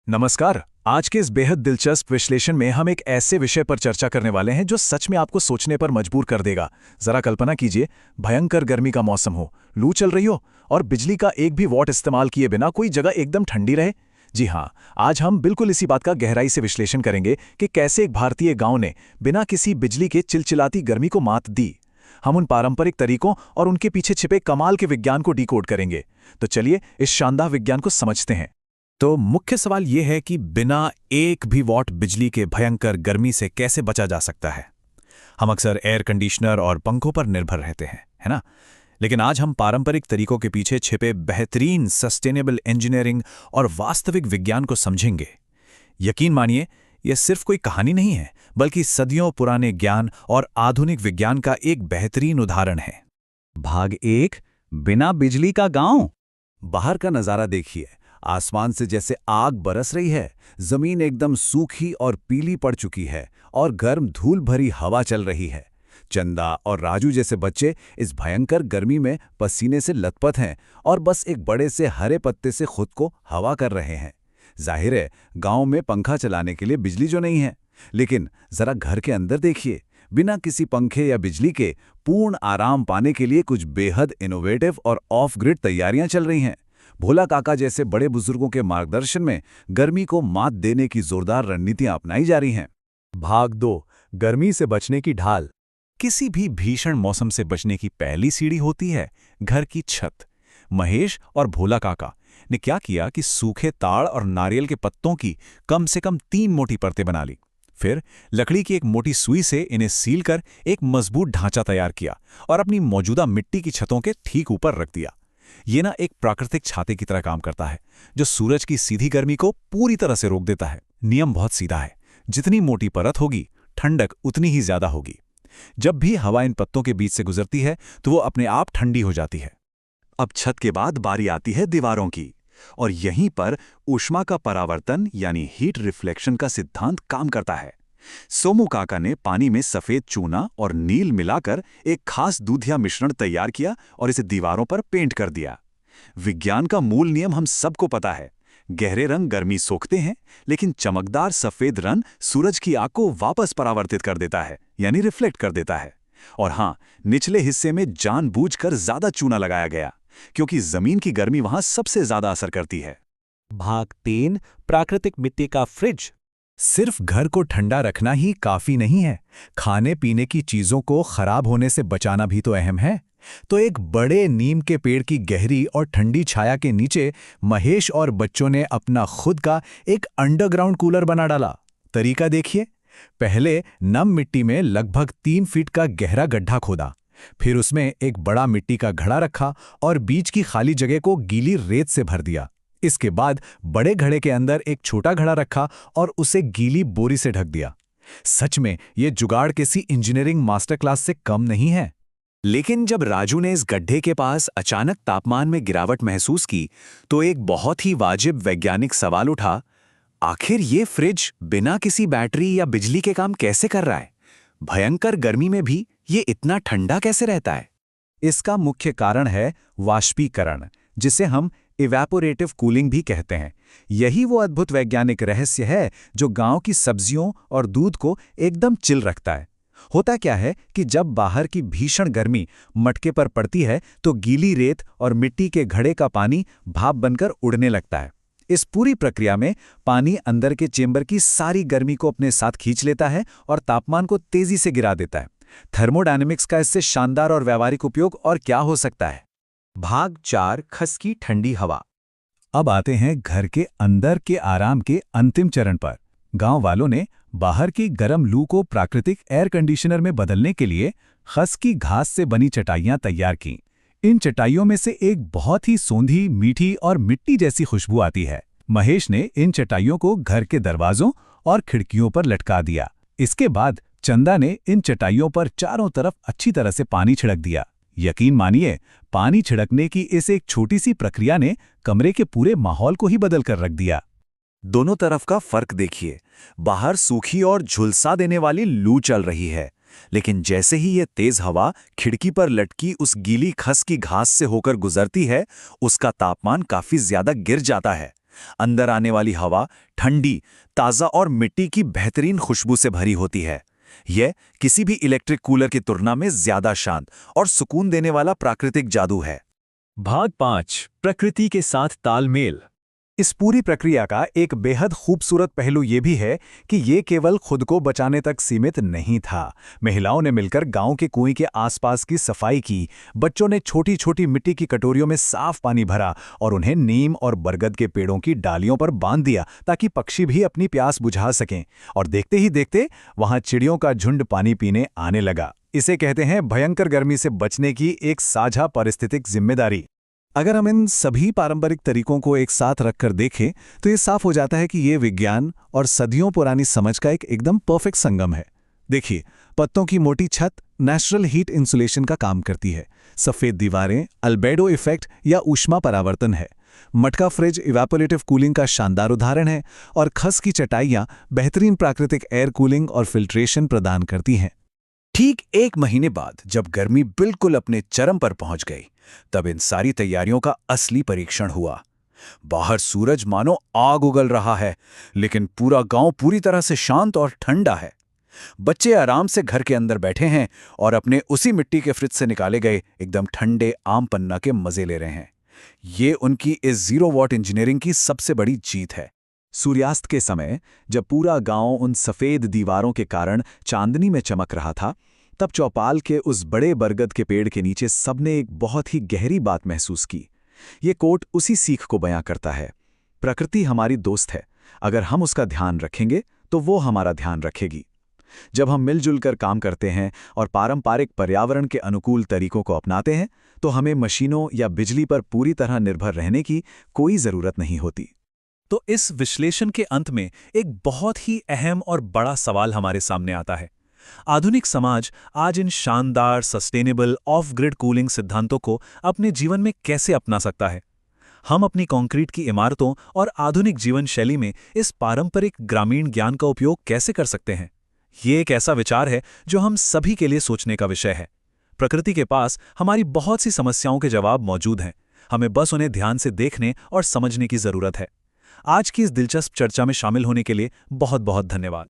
नमस्कार। आज के इस बेहद दिलचस्प विश्लेषण में हम एक ऐसे विषय पर चर्चा करने वाले हैं जो सच में आपको सोचने पर मजबूर कर देगा। जरा कल्पना कीजिए, भयंकर गर्मी का मौसम हो, लू चल रही हो और बिजली का एक भी वॉट इस्तेमाल किए बिना कोई जगह एकदम ठंडी रहे। जी हाँ, आज हम बिल्कुल इसी बात का गहराई से विश्लेषण करेंगे कि कैसे एक भारतीय गांव ने बिना किसी बिजली के चिलचिलाती गर्मी को मात दी। हम उन पारंपरिक तरीकों और उनके पीछे छिपे कमाल के विज्ञान को डिकोड करेंगे। तो चलिए इस शानदार विज्ञान को समझते हैं। तो मुख्य सवाल यह है कि बिना एक भी वॉट बिजली के भयंकर गर्मी से कैसे बचा जा सकता है। हम अक्सर एयर कंडीशनर और पंखों पर निर्भर रहते हैं, है ना? लेकिन आज हम पारंपरिक तरीकों के पीछे छिपे बेहतरीन सस्टेनेबल इंजीनियरिंग और वास्तविक विज्ञान को समझेंगे। यकीन मानिए, यह सिर्फ कोई कहानी नहीं है, बल्कि सदियों पुराने ज्ञान और आधुनिक विज्ञान का एक बेहतरीन उदाहरण है। भाग 1, बिना बिजली का गांव। बाहर का नजारा देखिए। आसमान से जैसे आग बरस रही है, जमीन एकदम सूखी और पीली पड़ चुकी है और गर्म धूल भरी हवा चल रही है। चंदा और राजू जैसे बच्चे इस भयंकर गर्मी में पसीने से लथपथ हैं और बस एक बड़े से हरे पत्ते से खुद को हवा कर रहे हैं। जाहिर है, गांव में पंखा चलाने के लिए बिजली जो नहीं है, लेकिन जरा घर के अंदर देखिए। बिना किसी पंखे या बिजली के पूर्ण आराम पाने के लिए कुछ बेहद इनोवेटिव और ऑफ ग्रिड तैयारियां चल रही हैं। भोला काका जैसे बड़े बुजुर्गों के मार्गदर्शन में गर्मी को मात देने की जोरदार रणनीतियां अपनाई जा रही हैं। भाग 2, गर्मी से बचने की ढाल। किसी भी भीषण मौसम से बचने की पहली सीढ़ी होती है घर की छत। महेश और भोला काका ने क्या किया कि सूखे ताड़ और नारियल के पत्तों की कम से कम 3 मोटी परतें बना ली। फिर लकड़ी की एक मोटी सुई से इन्हें सील कर एक मजबूत ढांचा तैयार किया और अपनी मौजूदा मिट्टी की छतों के ठीक ऊपर रख दिया। ये ना एक प्राकृतिक छाते की तरह काम करता है, जो सूरज की सीधी गर्मी को पूरी तरह से रोक देता है। नियम बहुत सीधा है, जितनी मोटी परत होगी, ठंडक उतनी ही ज्यादा होगी। जब भी हवा इन पत्तों के बीच से गुजरती है तो वो अपने आप ठंडी हो जाती है। अब छत के बाद बारी आती है दीवारों की, और यहीं पर ऊष्मा का परावर्तन यानी हीट रिफ्लेक्शन का सिद्धांत काम करता है। सोमू काका ने पानी में सफेद चूना और नील मिलाकर एक खास दूधिया मिश्रण तैयार किया और इसे दीवारों पर पेंट कर दिया। विज्ञान का मूल नियम हम सबको पता है। गहरे रंग गर्मी सोखते हैं, लेकिन चमकदार सफेद रंग सूरज की आग को वापस परावर्तित कर देता है, यानी रिफ्लेक्ट कर देता है। और हां, निचले हिस्से में जानबूझकर ज्यादा चूना लगाया गया, क्योंकि जमीन की गर्मी वहां सबसे ज्यादा असर करती है। भाग 3, प्राकृतिक मिट्टी का फ्रिज। सिर्फ घर को ठंडा रखना ही काफी नहीं है, खाने पीने की चीजों को खराब होने से बचाना भी तो अहम है। तो एक बड़े नीम के पेड़ की गहरी और ठंडी छाया के नीचे महेश और बच्चों ने अपना खुद का एक अंडरग्राउंड कूलर बना डाला। तरीका देखिए। पहले नम मिट्टी में लगभग 3 फीट का गहरा गड्ढा खोदा, फिर उसमें एक बड़ा मिट्टी का घड़ा रखा और बीच की खाली जगह को गीली रेत से भर दिया। इसके बाद बड़े घड़े के अंदर एक छोटा घड़ा रखा और उसे गीली बोरी से ढक दिया। सच में ये जुगाड़ किसी इंजीनियरिंग मास्टर क्लास से कम नहीं है। लेकिन जब राजू ने इस गड्ढे के पास अचानक तापमान में गिरावट महसूस की, तो एक बहुत ही वाजिब वैज्ञानिक सवाल उठा। आखिर ये फ्रिज बिना किसी बैटरी या बिजली के काम कैसे कर रहा है? भयंकर गर्मी में भी ये इतना ठंडा कैसे रहता है? इसका मुख्य कारण है वाष्पीकरण, जिसे हम इवैपोरेटिव कूलिंग भी कहते हैं। यही वो अद्भुत वैज्ञानिक रहस्य है जो गांव की सब्जियों और दूध को एकदम चिल रखता है। होता क्या है कि जब बाहर की भीषण गर्मी मटके पर पड़ती है, तो गीली रेत और मिट्टी के घड़े का पानी भाप बनकर उड़ने लगता है। इस पूरी प्रक्रिया में पानी अंदर के चेंबर की सारी गर्मी को अपने साथ खींच लेता है और तापमान को तेजी से गिरा देता है। थर्मोडायनेमिक्स का इससे शानदार और व्यावहारिक उपयोग और क्या हो सकता है। भाग 4, खसकी ठंडी हवा। अब आते हैं घर के अंदर के आराम के अंतिम चरण पर। गांव वालों ने बाहर की गर्म लू को प्राकृतिक एयर कंडीशनर में बदलने के लिए खसकी घास से बनी चटाइयां तैयार कीं। इन चटाइयों में से एक बहुत ही सौंधी, मीठी और मिट्टी जैसी खुशबू आती है। महेश ने इन चटाइयों को घर के दरवाजों और खिड़कियों पर लटका दिया। इसके बाद चंदा ने इन चटाइयों पर चारों तरफ अच्छी तरह से पानी छिड़क दिया। यकीन मानिए, पानी छिड़कने की इस एक छोटी सी प्रक्रिया ने कमरे के पूरे माहौल को ही बदल कर रख दिया। दोनों तरफ का फर्क देखिए। बाहर सूखी और झुलसा देने वाली लू चल रही है, लेकिन जैसे ही ये तेज हवा खिड़की पर लटकी उस गीली खस की घास से होकर गुजरती है, उसका तापमान काफी ज्यादा गिर जाता है। अंदर आने वाली हवा ठंडी, ताज़ा और मिट्टी की बेहतरीन खुशबू से भरी होती है। यह किसी भी इलेक्ट्रिक कूलर की तुलना में ज्यादा शांत और सुकून देने वाला प्राकृतिक जादू है। भाग 5 प्रकृति के साथ तालमेल। इस पूरी प्रक्रिया का एक बेहद खूबसूरत पहलू ये भी है कि ये केवल खुद को बचाने तक सीमित नहीं था। महिलाओं ने मिलकर गांव के कुएं के आसपास की सफाई की, बच्चों ने छोटी छोटी मिट्टी की कटोरियों में साफ पानी भरा और उन्हें नीम और बरगद के पेड़ों की डालियों पर बांध दिया ताकि पक्षी भी अपनी प्यास बुझा सकें। और देखते ही देखते वहां चिड़ियों का झुंड पानी पीने आने लगा। इसे कहते हैं भयंकर गर्मी से बचने की एक साझा पारिस्थितिक जिम्मेदारी। अगर हम इन सभी पारंपरिक तरीकों को एक साथ रखकर देखें तो ये साफ हो जाता है कि ये विज्ञान और सदियों पुरानी समझ का एक एकदम परफेक्ट संगम है। देखिए, पत्तों की मोटी छत नेचुरल हीट इंसुलेशन का काम करती है। सफ़ेद दीवारें अल्बेडो इफेक्ट या ऊष्मा परावर्तन है। मटका फ्रिज इवेपोरेटिव कूलिंग का शानदार उदाहरण है। और खस की चटाइयाँ बेहतरीन प्राकृतिक एयर कूलिंग और फिल्ट्रेशन प्रदान करती हैं। ठीक 1 महीने बाद जब गर्मी बिल्कुल अपने चरम पर पहुंच गई, तब इन सारी तैयारियों का असली परीक्षण हुआ। बाहर सूरज मानो आग उगल रहा है, लेकिन पूरा गांव पूरी तरह से शांत और ठंडा है। बच्चे आराम से घर के अंदर बैठे हैं और अपने उसी मिट्टी के फ्रिज से निकाले गए एकदम ठंडे आम पन्ना के मजे ले रहे हैं। ये उनकी इस 0 वॉट इंजीनियरिंग की सबसे बड़ी जीत है। सूर्यास्त के समय जब पूरा गांव उन सफ़ेद दीवारों के कारण चांदनी में चमक रहा था, तब चौपाल के उस बड़े बरगद के पेड़ के नीचे सबने एक बहुत ही गहरी बात महसूस की। ये कोट उसी सीख को बयां करता है। प्रकृति हमारी दोस्त है, अगर हम उसका ध्यान रखेंगे तो वो हमारा ध्यान रखेगी। जब हम मिलजुल कर काम करते हैं और पारंपरिक पर्यावरण के अनुकूल तरीकों को अपनाते हैं, तो हमें मशीनों या बिजली पर पूरी तरह निर्भर रहने की कोई ज़रूरत नहीं होती। तो इस विश्लेषण के अंत में एक बहुत ही अहम और बड़ा सवाल हमारे सामने आता है। आधुनिक समाज आज इन शानदार सस्टेनेबल ऑफ ग्रिड कूलिंग सिद्धांतों को अपने जीवन में कैसे अपना सकता है? हम अपनी कंक्रीट की इमारतों और आधुनिक जीवन शैली में इस पारंपरिक ग्रामीण ज्ञान का उपयोग कैसे कर सकते हैं? ये एक ऐसा विचार है जो हम सभी के लिए सोचने का विषय है। प्रकृति के पास हमारी बहुत सी समस्याओं के जवाब मौजूद हैं। हमें बस उन्हें ध्यान से देखने और समझने की जरूरत है। आज की इस दिलचस्प चर्चा में शामिल होने के लिए बहुत बहुत धन्यवाद।